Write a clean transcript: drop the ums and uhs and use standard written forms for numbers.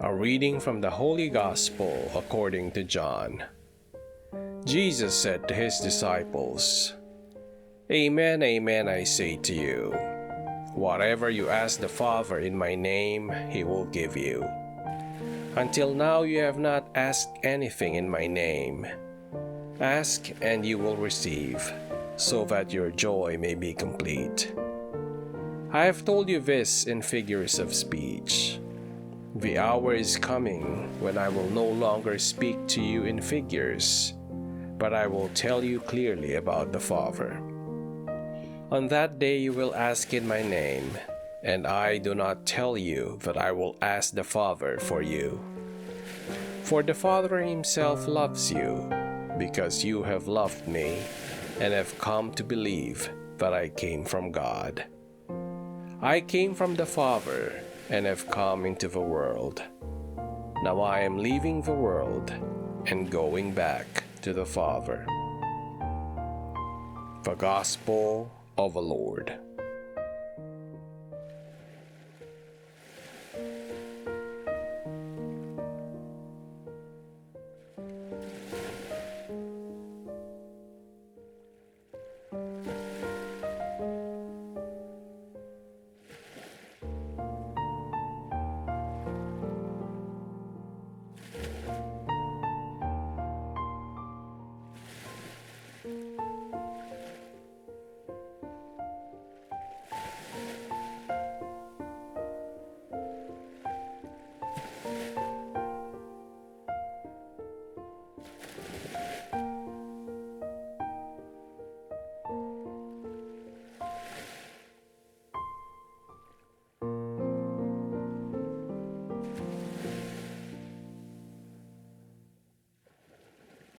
A reading from the Holy Gospel according to John. Jesus said to his disciples, "Amen, amen, I say to you, whatever you ask the Father in my name, he will give you. Until now you have not asked anything in my name. Ask and you will receive, so that your joy may be complete. I have told you this in figures of speech. The hour is coming when I will no longer speak to you in figures, but I will tell you clearly about the Father. On that day you will ask in my name, and I do not tell you that I will ask the Father for you. For the Father himself loves you, because you have loved me, and have come to believe that I came from God. I came from the Father, and have come into the world. Now I am leaving the world and going back to the Father." The Gospel of the Lord.